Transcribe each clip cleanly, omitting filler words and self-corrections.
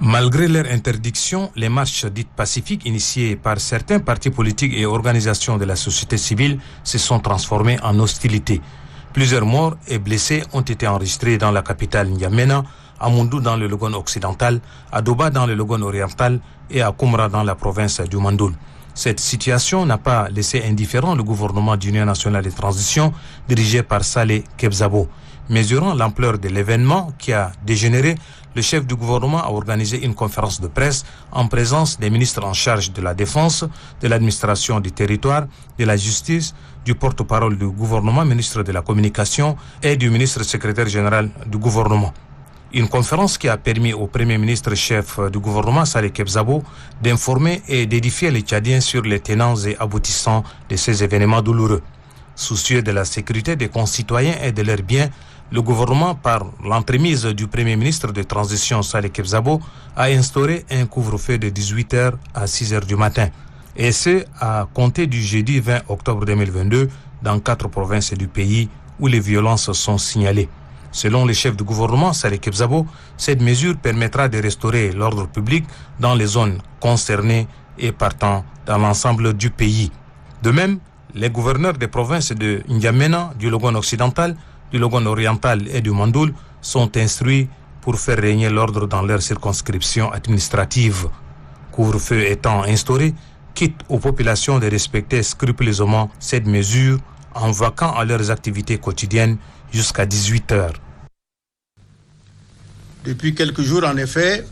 Malgré leur interdiction, les marches dites pacifiques initiées par certains partis politiques et organisations de la société civile se sont transformées en hostilités. Plusieurs morts et blessés ont été enregistrés dans la capitale N'Djamena, à Moundou dans le Logone occidental, à Doba dans le Logone oriental et à Koumra dans la province du Mandoul. Cette situation n'a pas laissé indifférent le gouvernement d'Union nationale de transition dirigé par Saleh Kebzabo. Mesurant l'ampleur de l'événement qui a dégénéré, le chef du gouvernement a organisé une conférence de presse en présence des ministres en charge de la défense, de l'administration du territoire, de la justice, du porte-parole du gouvernement, ministre de la communication et du ministre secrétaire général du gouvernement. Une conférence qui a permis au premier ministre chef du gouvernement, Saleh Kebzabo, d'informer et d'édifier les Tchadiens sur les tenants et aboutissants de ces événements douloureux. Soucieux de la sécurité des concitoyens et de leurs biens, le gouvernement, par l'entremise du Premier ministre de transition Saleh Kebzabo, a instauré un couvre-feu de 18h à 6h du matin. Et ce, à compter du jeudi 20 octobre 2022, dans 4 provinces du pays où les violences sont signalées. Selon le chef du gouvernement, Saleh Kebzabo, cette mesure permettra de restaurer l'ordre public dans les zones concernées et partant dans l'ensemble du pays. De même, les gouverneurs des provinces de N'Djamena, du Logone occidental, du Logone oriental et du Mandoul sont instruits pour faire régner l'ordre dans leurs circonscriptions administratives. Couvre-feu étant instauré, quitte aux populations de respecter scrupuleusement cette mesure en vaquant à leurs activités quotidiennes jusqu'à 18h. Depuis quelques jours, en effet,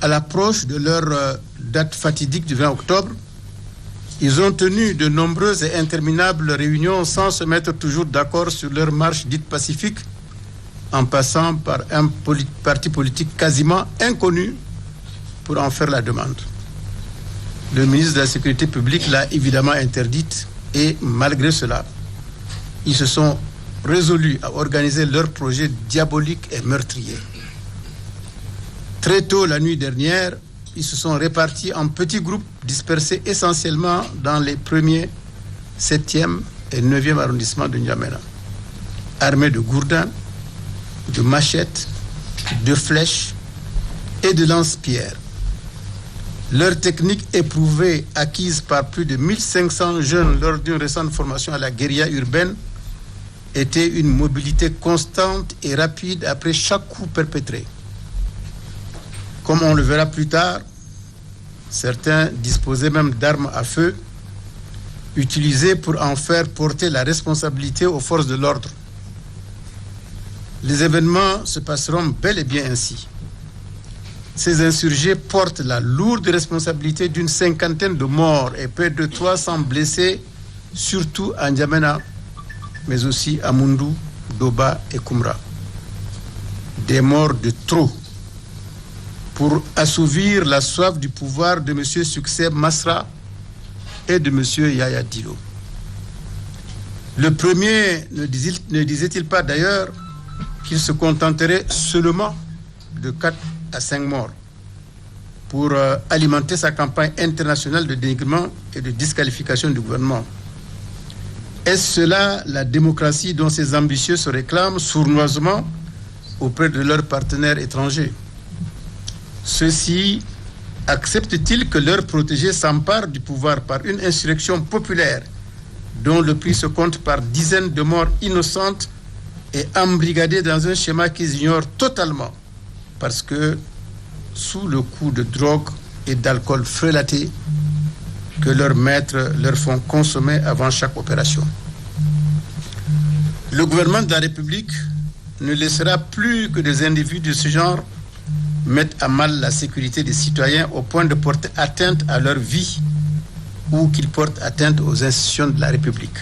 à l'approche de leur date fatidique du 20 octobre, ils ont tenu de nombreuses et interminables réunions sans se mettre toujours d'accord sur leur marche dite pacifique, en passant par un parti politique quasiment inconnu pour en faire la demande. Le ministre de la Sécurité publique l'a évidemment interdite et malgré cela, ils se sont résolus à organiser leur projet diabolique et meurtrier. Très tôt la nuit dernière, ils se sont répartis en petits groupes dispersés essentiellement dans les 1er, 7e et 9e arrondissements de N'Djamena, armés de gourdins, de machettes, de flèches et de lance-pierres. Leur technique éprouvée, acquise par plus de 1500 jeunes lors d'une récente formation à la guérilla urbaine, était une mobilité constante et rapide après chaque coup perpétré. Comme on le verra plus tard, certains disposaient même d'armes à feu, utilisées pour en faire porter la responsabilité aux forces de l'ordre. Les événements se passeront bel et bien ainsi. Ces insurgés portent la lourde responsabilité d'une 50aine de morts et près de 300 blessés, surtout à N'Djamena, mais aussi à Moundou, Doba et Koumra. Des morts de trop pour assouvir la soif du pouvoir de M. Succès Masra et de M. Yaya Dilo. Le premier ne disait-il pas d'ailleurs qu'il se contenterait seulement de 4 à 5 morts pour alimenter sa campagne internationale de dénigrement et de disqualification du gouvernement? Est-ce cela la démocratie dont ces ambitieux se réclament sournoisement auprès de leurs partenaires étrangers? Ceux-ci acceptent-ils que leurs protégés s'emparent du pouvoir par une insurrection populaire dont le prix se compte par dizaines de morts innocentes et embrigadées dans un schéma qu'ils ignorent totalement parce que sous le coup de drogue et d'alcool frelaté que leurs maîtres leur font consommer avant chaque opération? Le gouvernement de la République ne laissera plus que des individus de ce genre mettent à mal la sécurité des citoyens au point de porter atteinte à leur vie ou qu'ils portent atteinte aux institutions de la République.